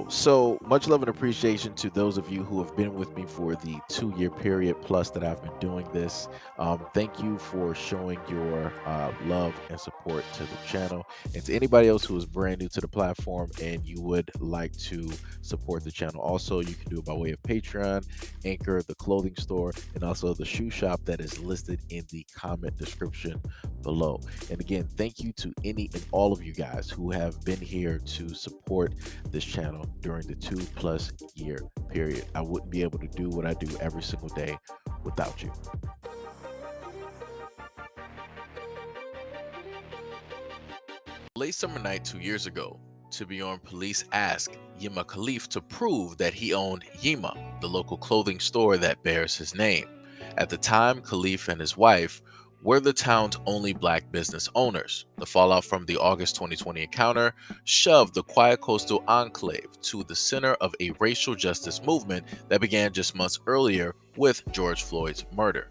So much love and appreciation to those of you who have been with me for the 2 year period plus that I've been doing this. Thank you for showing your love and support to the channel. And to anybody else who is brand new to the platform and you would like to support the channel, also, you can do it by way of Patreon, Anchor, the clothing store, and also the shoe shop that is listed in the comment description below. And again, thank you to any and all of you guys who have been here to support this channel during the 2+ year period. I wouldn't be able to do what I do every single day without you. Late summer night 2 years ago, Tiburon police asked Yima Khalif to prove that he owned Yima, the local clothing store that bears his name. At the time, Khalif and his wife were the town's only black business owners. The fallout from the August 2020 encounter shoved the quiet coastal enclave to the center of a racial justice movement that began just months earlier with George Floyd's murder.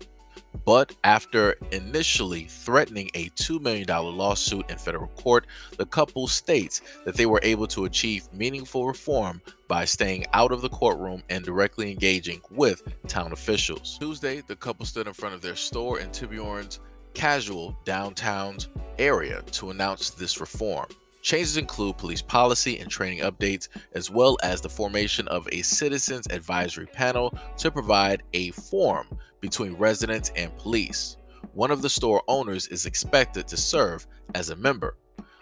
But after initially threatening a $2 million lawsuit in federal court, the couple states that they were able to achieve meaningful reform by staying out of the courtroom and directly engaging with town officials. Tuesday, the couple stood in front of their store in Tiburon's casual downtown area to announce this reform. Changes include police policy and training updates, as well as the formation of a citizens advisory panel to provide a forum between residents and police. One of the store owners is expected to serve as a member.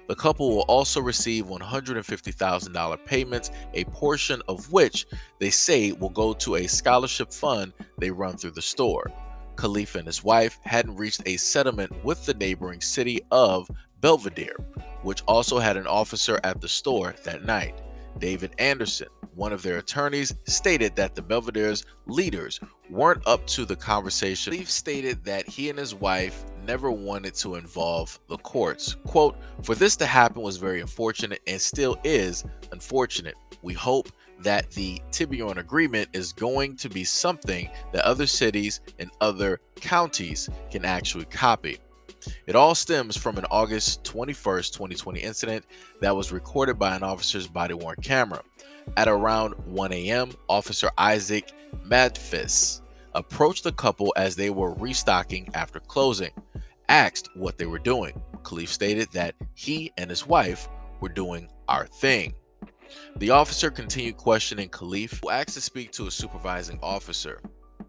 The couple will also receive $150,000 payments, a portion of which they say will go to a scholarship fund they run through the store. Khalif and his wife hadn't reached a settlement with the neighboring city of Belvedere, which also had an officer at the store that night. David Anderson, one of their attorneys, stated that the Belvedere's leaders weren't up to the conversation. Khalif stated that he and his wife never wanted to involve the courts. Quote, "For this to happen was very unfortunate and still is unfortunate. We hope that the Tiburon agreement is going to be something that other cities and other counties can actually copy." It all stems from an August 21st, 2020 incident that was recorded by an officer's body-worn camera. At around 1 a.m., Officer Isaac Madfis approached the couple as they were restocking after closing, asked what they were doing. Khalif stated that he and his wife were doing our thing. The officer continued questioning Khalif, who asked to speak to a supervising officer.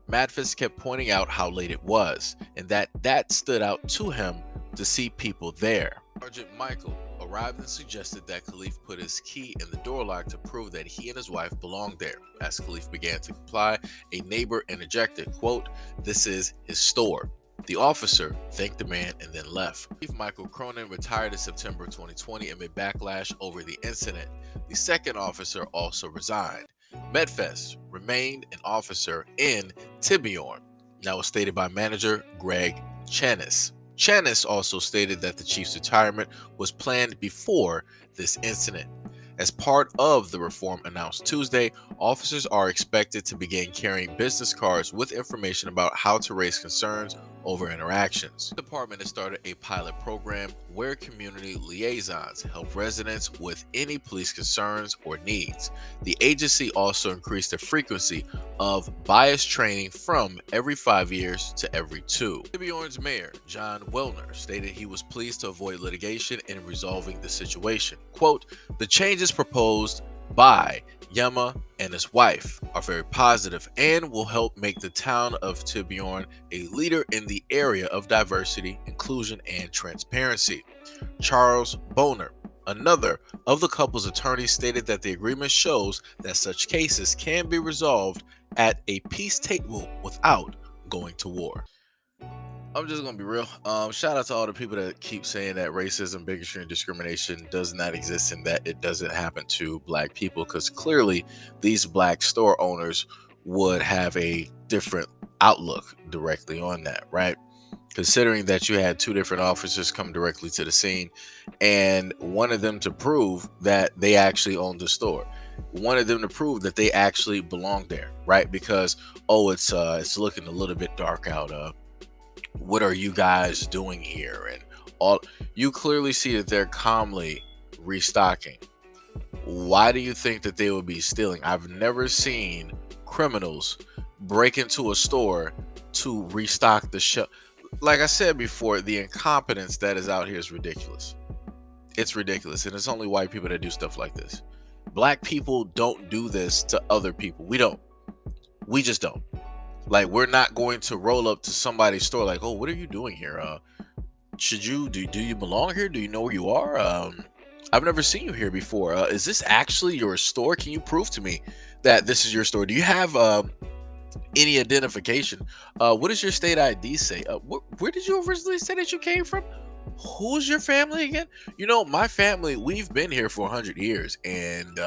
Madfis kept pointing out how late it was, and that stood out to him to see people there. Sergeant Michael arrived and suggested that Khalif put his key in the door lock to prove that he and his wife belonged there. As Khalif began to comply, a neighbor interjected, quote, "This is his store." The officer thanked the man and then left. Chief Michael Cronin retired in September 2020 amid backlash over the incident. The second officer also resigned. Medfest remained an officer in Tiburon. That was stated by manager Greg Chanis. Chanis also stated that the chief's retirement was planned before this incident. As part of the reform announced Tuesday, officers are expected to begin carrying business cards with information about how to raise concerns over interactions. The department has started a pilot program where community liaisons help residents with any police concerns or needs. The agency also increased the frequency of bias training from every 5 years to every 2. Tiburon's mayor, John Wellner, stated he was pleased to avoid litigation in resolving the situation. Quote, "The changes proposed by Yema and his wife are very positive and will help make the town of Tiburon a leader in the area of diversity, inclusion, and transparency." Charles Boner, another of the couple's attorneys, stated that the agreement shows that such cases can be resolved at a peace table without going to war. I'm just gonna be real. Shout out to all the people that keep saying that racism, bigotry, and discrimination does not exist and that it doesn't happen to black people, because clearly these black store owners would have a different outlook directly on that, right? Considering that you had two different officers come directly to the scene and wanted them to prove that they actually owned the store, wanted them to prove that they actually belonged there, right? Because it's looking a little bit dark out. What are you guys doing here? And all, you clearly see that they're calmly restocking. Why do you think that they would be stealing? I've never seen criminals break into a store to restock the shelf. Like I said before, the incompetence that is out here is ridiculous. It's ridiculous, and it's only white people that do stuff like this. Black people don't do this to other people. We don't. We just don't. Like, we're not going to roll up to somebody's store like, "Oh, what are you doing here? Should you do you belong here? Do you know where you are? I've never seen you here before. Is this actually your store? Can you prove to me that this is your store? Do you have any identification? What does your state ID say? Where did you originally say that you came from? Who's your family again? You know, my family, we've been here for 100 years, and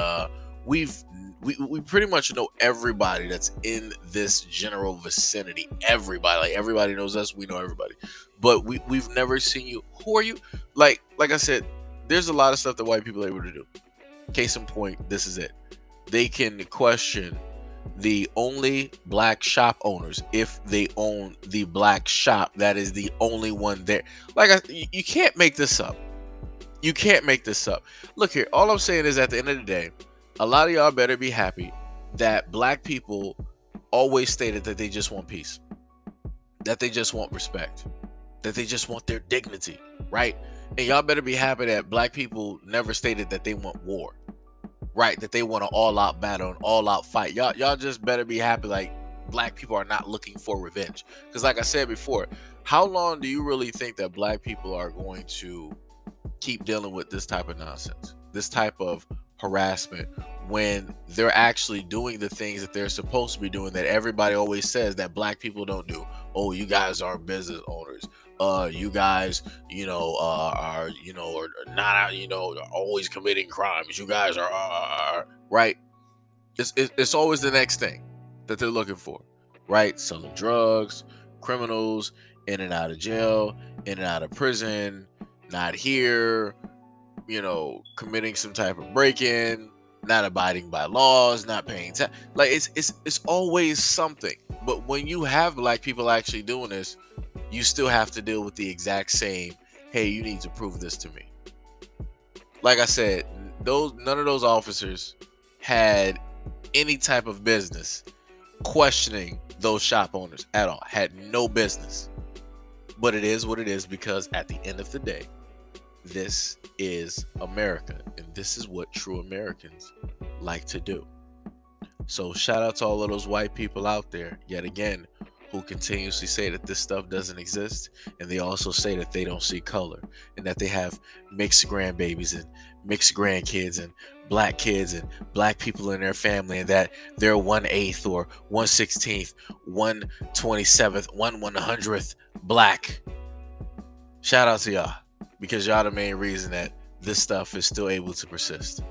we've we pretty much know everybody that's in this general vicinity. Everybody, like, everybody knows us. We know everybody, but we've never seen you. Who are you? Like I said, there's a lot of stuff that white people are able to do. Case in point, this is it. They can question the only black shop owners if they own the black shop that is the only one there. You can't make this up. You can't make this up. Look here, all I'm saying is, at the end of the day, a lot of y'all better be happy that black people always stated that they just want peace, that they just want respect, that they just want their dignity, right? And y'all better be happy that black people never stated that they want war, right? That they want an all-out battle, an all-out fight. Y'all just better be happy like black people are not looking for revenge. Because like I said before, how long do you really think that black people are going to keep dealing with this type of nonsense, this type of harassment, when they're actually doing the things that they're supposed to be doing, that everybody always says that black people don't do? Oh, you guys are business owners. You guys, are, are not, are always committing crimes. You guys are right. It's always the next thing that they're looking for, right? Selling drugs, criminals, in and out of jail, in and out of prison, not here, committing some type of break-in, not abiding by laws, not paying tax. Like, it's always something. But when you have black people actually doing this, you still have to deal with the exact same, hey, you need to prove this to me. Like I said, none of those officers had any type of business questioning those shop owners at all. Had no business. But it is what it is, because at the end of the day, this is America, and this is what true Americans like to do. So shout out to all of those white people out there, yet again, who continuously say that this stuff doesn't exist, and they also say that they don't see color, and that they have mixed grandbabies and mixed grandkids and black kids and black people in their family, and that they're 1/8 or 1/16, 1/27, 1/100th black. Shout out to y'all, because y'all the main reason that this stuff is still able to persist.